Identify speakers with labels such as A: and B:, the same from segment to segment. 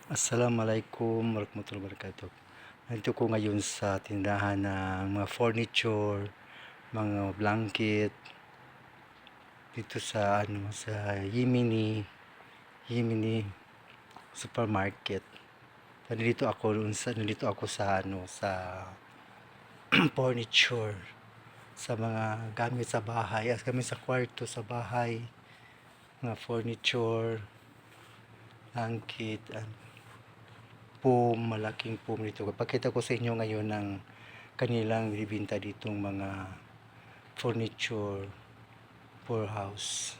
A: Assalamualaikum warahmatullahi wabarakatuh. Nandito ko ngayon sa tindahan ng mga furniture, mga blanket dito sa Yemeni Supermarket. Nandito ako sa furniture, sa mga gamit sa bahay, at kami sa kwarto sa bahay, mga furniture, blanket, foam, malaking foam dito. Pakita ko sa inyo ngayon ng kanilang binibenta ditong mga furniture for house,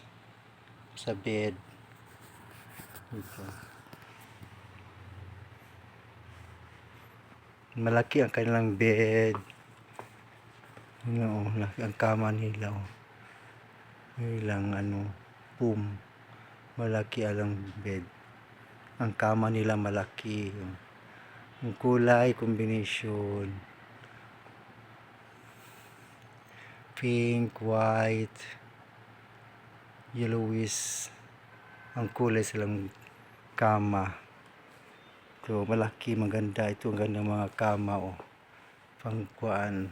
A: sa bed dito. Malaki ang kanilang bed, laki ang kama nila, ilang foam, malaki ang bed, ang kama nila malaki, ang kulay combination pink, white, yellowish ang kulay silang kama. Ito malaki, maganda ito, ang ganda mga kama, pangkuan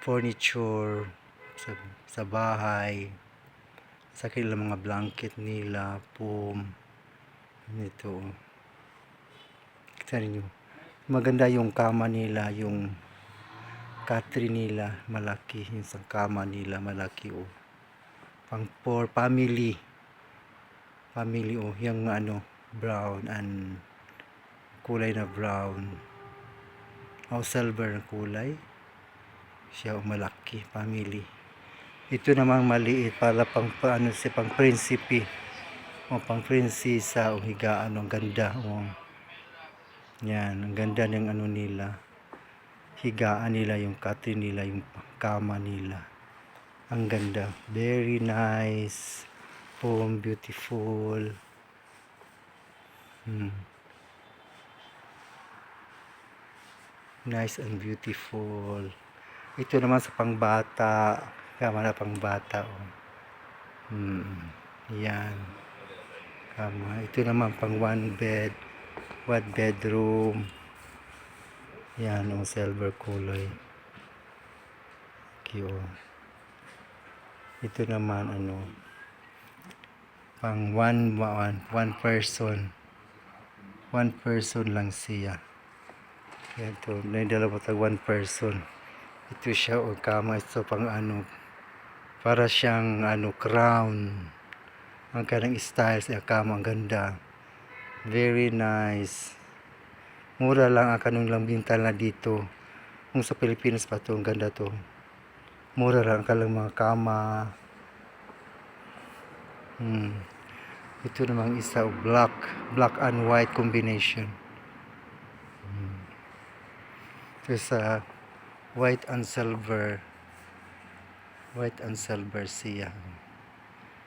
A: furniture sa bahay, sa kanilang mga blanket nila, foam nito. Kita niyo, maganda yung kama nila, yung katri nila malaki, yung sa kama nila malaki, pang for family, yung brown and kulay na brown silver na kulay siya, malaki, family. Ito namang maliit para pang prinsipe o pang prinsesa o higaan. Ang ganda, yan, ang ganda ng nila, higaan nila, yung katri nila, yung kama nila, ang ganda, very nice, beautiful. Nice and beautiful. Ito naman sa pangbata, kama na pangbata, yan, kama. Ito naman pang one bedroom, yan, silver kulay. Ito naman pang one person lang siya. Ito, may dalawa tag one person. Ito siya, kama. Ito pang para siyang crown. Ang kanang style sa kama, ang ganda. Very nice. Mura lang ang kanong lang bintal na dito. Kung sa Pilipinas pa to, ang ganda to. Mura lang ang kalang mga kama. Ito namang isa, black and white combination. Ito sa white and silver siya.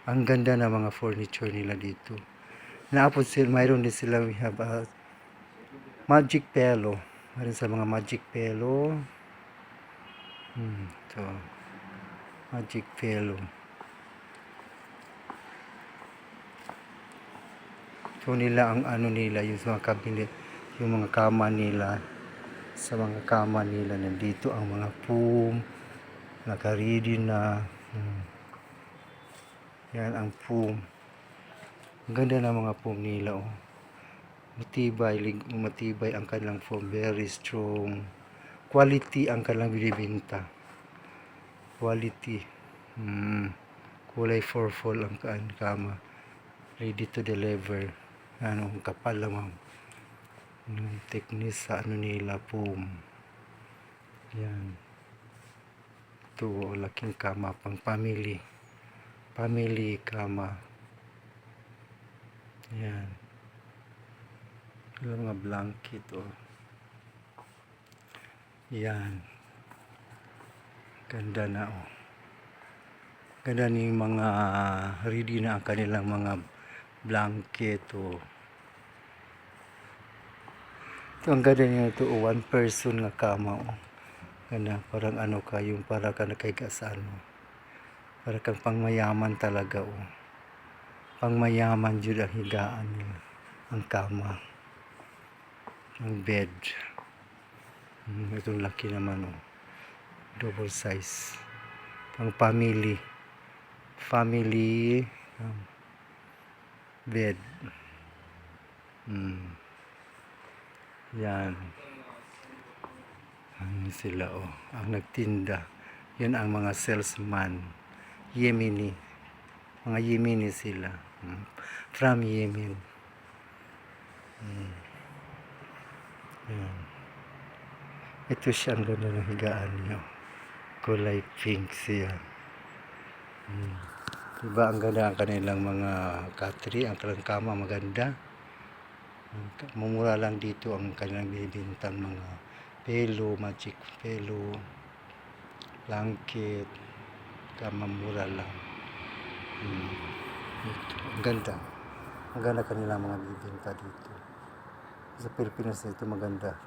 A: Ang ganda ng mga furniture nila dito. Naapod sila, mayroon din sila, we have a magic pillow. Mayroon sa mga magic pillow. Ito, magic pillow. Ito nila ang nila, yung mga cabinet, yung mga kama nila. Sa mga kama nila, nandito ang mga foam, naka-ready na. Yan ang foam. Ang ganda ng mga foam nila, matibay ang kanilang foam, very strong. Quality ang kanilang binibenta. Quality. Kulay purple ang kama. Ready to deliver. Ang kapal lang yung technique sa nila, foam. Yan. Ito, laking kama, pang family kama. Yan. Yung mga blanket, yan. Ganda na, Ganda ni mga ready na ang kanilang mga blanket, Ito, ang ganda niya ito, one person nga kama, Ganda, parang yung para ka nakaiga sa para kang pangmayaman talaga, pangmayaman jud ang higaan nila, ang kama. Ang bed. Itong laki naman oh. Double size. Pang family. Family bed. Yan. Sila oh. Ang nagtinda. Yan ang mga salesman. Yemeni. Mga Yemeni sila. From Yemen. Yan. Ito siya, ang ganda ng higaan niyo. Kulay pink siya. Diba ang ganda ang kanilang mga katri, ang kanilang kama maganda. Mumura lang dito ang kanilang binibintang mga pelo, magic pelo, blanket, kama mura lang. Ito, ang ganda. Ang ganda kanilang mga binibinta dito. Sa Pilipinas ito maganda.